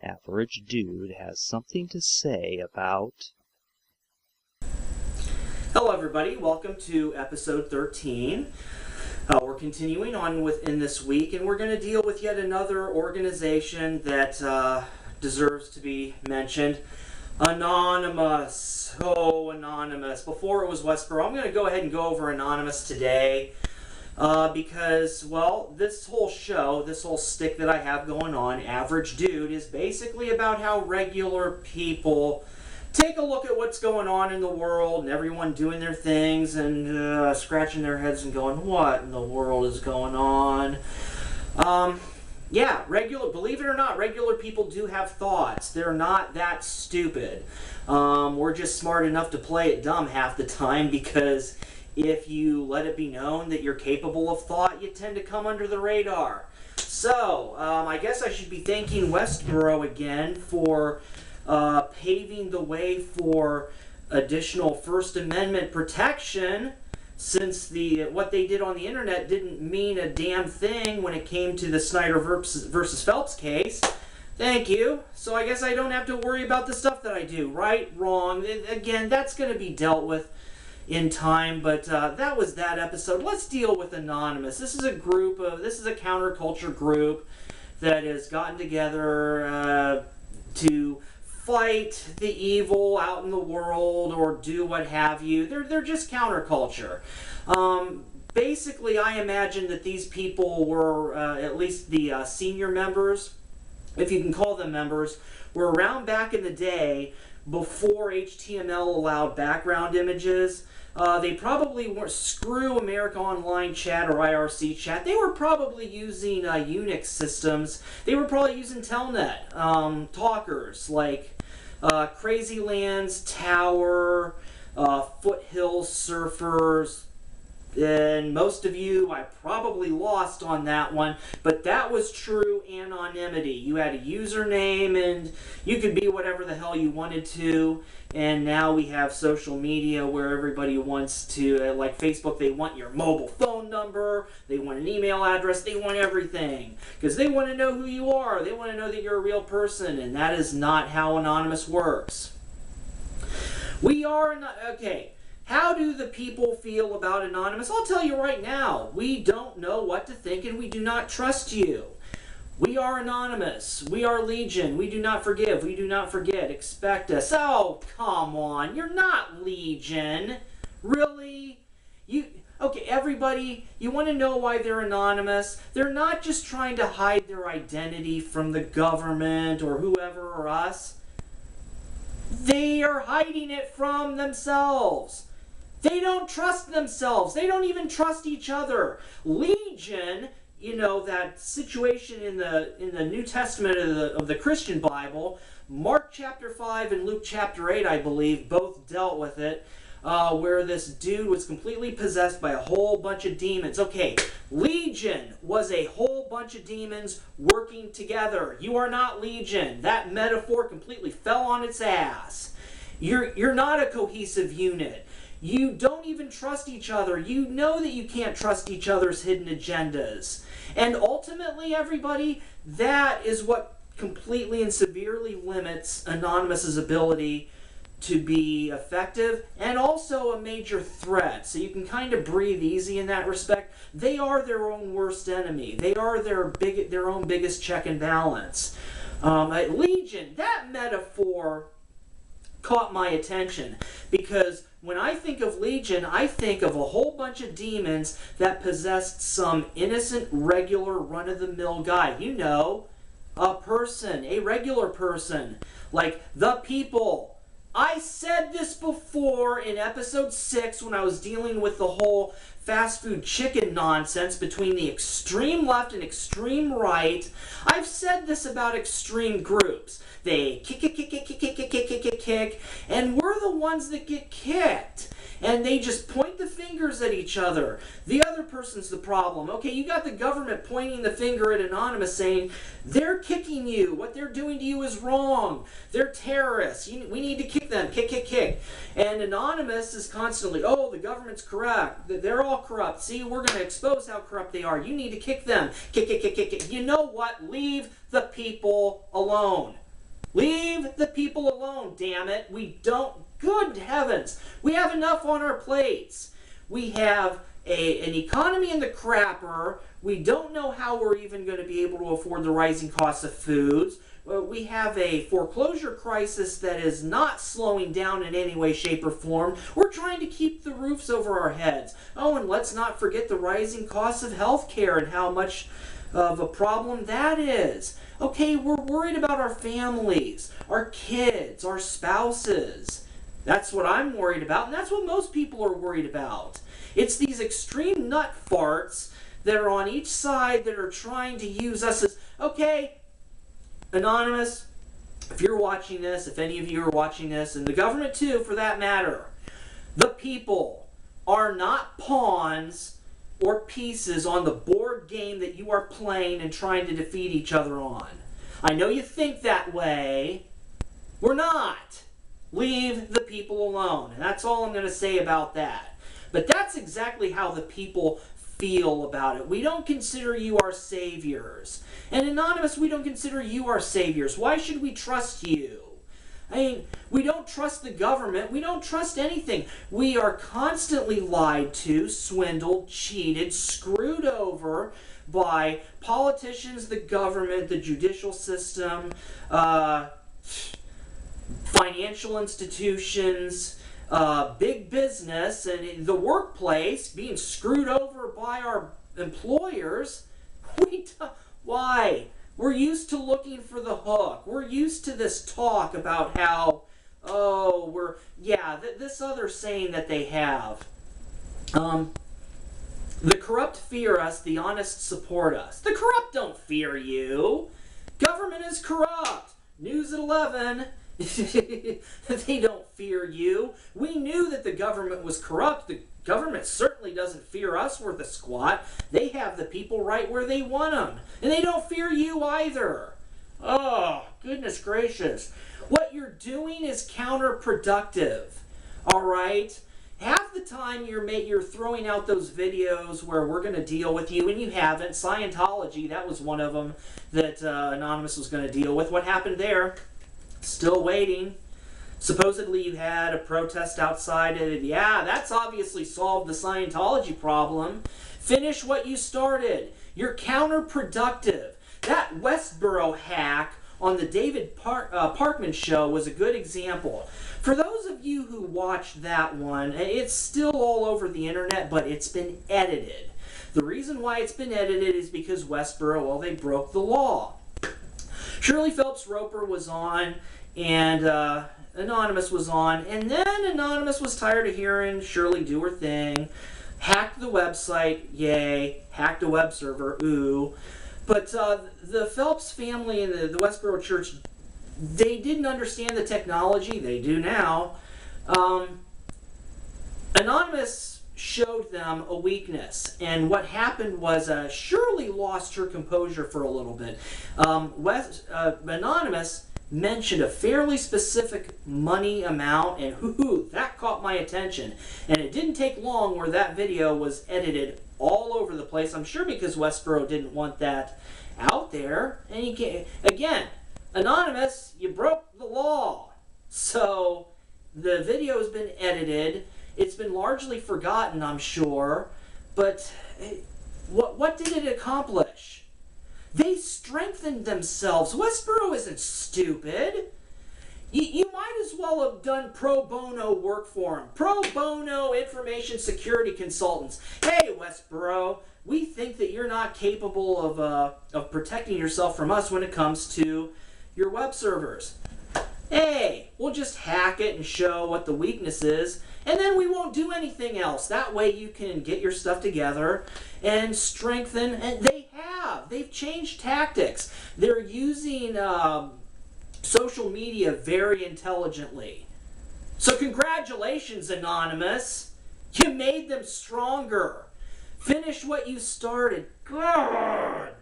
Average Dude has something to say about... Hello everybody, welcome to episode 13. We're continuing on in this week, and we're going to deal with yet another organization that deserves to be mentioned. Anonymous. Oh, Anonymous. Before it was Westboro, I'm going to go ahead and go over Anonymous today because, well, this whole show, this whole stick that I have going on, Average Dude, is basically about how regular people take a look at what's going on in the world and everyone doing their things and scratching their heads and going, what in the world is going on? Yeah, believe it or not, regular people do have thoughts. They're not that stupid. We're just smart enough to play it dumb half the time because if you let it be known that you're capable of thought, you tend to come under the radar. So, I guess I should be thanking Westboro again for paving the way for additional First Amendment protection, since what they did on the internet didn't mean a damn thing when it came to the Snyder versus Phelps case. Thank you. So I guess I don't have to worry about the stuff that I do. Right, wrong. Again, that's going to be dealt with in time, but that was that episode. Let's deal with Anonymous. This is a counterculture group that has gotten together to fight the evil out in the world or do what have you. They're just counterculture. Basically, I imagine that these people were, at least the senior members, if you can call them members, were around back in the day before HTML allowed background images. They probably weren't, screw America Online Chat or IRC Chat. They were probably using Unix systems. They were probably using Telnet talkers like Crazy Lands, Tower, Foothills Surfers, and most of you I probably lost on that one, but that was true anonymity. You had a username and you could be whatever the hell you wanted to, and now we have social media where everybody wants to, like Facebook, they want your mobile phone number, they want an email address, they want everything, because they want to know who you are, they want to know that you're a real person, and that is not how Anonymous works. We are not, okay. How do the people feel about Anonymous? I'll tell you right now, we don't know what to think and we do not trust you. We are Anonymous. We are Legion. We do not forgive. We do not forget. Expect us. Oh, come on. You're not Legion. Really? Okay, everybody, you want to know why they're anonymous? They're not just trying to hide their identity from the government or whoever or us. They are hiding it from themselves. They don't trust themselves. They don't even trust each other. Legion, you know, that situation in the New Testament of the Christian Bible, Mark chapter 5 and Luke chapter 8, I believe, both dealt with it, where this dude was completely possessed by a whole bunch of demons. Okay, Legion was a whole bunch of demons working together. You are not Legion. That metaphor completely fell on its ass. You're not a cohesive unit. You don't even trust each other. You know that you can't trust each other's hidden agendas. And ultimately, everybody, that is what completely and severely limits Anonymous's ability to be effective and also a major threat. So you can kind of breathe easy in that respect. They are their own worst enemy. They are their own biggest check and balance. Legion, that metaphor caught my attention because when I think of Legion, I think of a whole bunch of demons that possessed some innocent, regular, run-of-the-mill guy. You know, a person, a regular person, like the people. I said this before in episode 6 when I was dealing with the whole fast food chicken nonsense between the extreme left and extreme right. I've said this about extreme groups. They kick, and we're the ones that get kicked. And they just point the fingers at each other. The other person's the problem. Okay, you got the government pointing the finger at Anonymous saying, they're kicking you. What they're doing to you is wrong. They're terrorists. We need to kick them. Kick. And Anonymous is constantly, oh, the government's corrupt. They're all corrupt. See, we're going to expose how corrupt they are. You need to kick them. Kick. You know what? Leave the people alone. Leave the people alone, damn it. We don't, good heavens, we have enough on our plates. We have an economy in the crapper. We don't know how we're even going to be able to afford the rising costs of foods. We have a foreclosure crisis that is not slowing down in any way, shape, or form. We're trying to keep the roofs over our heads. Oh, and let's not forget the rising costs of health care and how much of a problem that is. Okay, we're worried about our families, our kids, our spouses. That's what I'm worried about, and that's what most people are worried about. It's these extreme nut farts that are on each side that are trying to use us as, okay, Anonymous, if you're watching this, if any of you are watching this, and the government too, for that matter, the people are not pawns or pieces on the board game that you are playing and trying to defeat each other on. I know you think that way. We're not. Leave the people alone. And that's all I'm going to say about that. But that's exactly how the people feel about it. We don't consider you our saviors. And Anonymous, we don't consider you our saviors. Why should we trust you? I mean, we don't trust the government. We don't trust anything. We are constantly lied to, swindled, cheated, screwed over by politicians, the government, the judicial system, financial institutions, big business, and the workplace, being screwed over by our employers. Why? We're used to looking for the hook. We're used to this talk about how, this other saying that they have. The corrupt fear us, the honest support us. The corrupt don't fear you. Government is corrupt. News at 11. They don't fear you. We knew that the government was corrupt. The government certainly doesn't fear us worth a squat. They have the people right where they want them. And they don't fear you either. Oh, goodness gracious. What you're doing is counterproductive. All right? Half the time you're throwing out those videos where we're going to deal with you, and you haven't. Scientology, that was one of them that Anonymous was going to deal with. What happened there? Still waiting. Supposedly you had a protest outside. Yeah, that's obviously solved the Scientology problem. Finish what you started. You're counterproductive. That Westboro hack on the David Parkman show was a good example. For those of you who watched that one, it's still all over the internet, but it's been edited. The reason why it's been edited is because Westboro, they broke the law. Shirley Phelps Roper was on, and Anonymous was on, and then Anonymous was tired of hearing Shirley do her thing, hacked the website, yay, hacked a web server, ooh. But the Phelps family and the Westboro Church, they didn't understand the technology. They do now. Anonymous showed them a weakness, and what happened was Shirley lost her composure for a little bit. Anonymous mentioned a fairly specific money amount, and that caught my attention. And it didn't take long where that video was edited all over the place. I'm sure because Westboro didn't want that out there. And again, Anonymous, you broke the law. So the video has been edited. It's been largely forgotten, I'm sure. But what did it accomplish? They strengthened themselves. Westboro isn't stupid. You might as well have done pro bono work for them. Pro bono information security consultants. Hey, Westboro, we think that you're not capable of protecting yourself from us when it comes to your web servers. Hey, we'll just hack it and show what the weakness is, and then we won't do anything else. That way you can get your stuff together and strengthen. And they've changed tactics. They're using social media very intelligently. So congratulations, Anonymous. You made them stronger. Finish what you started. God.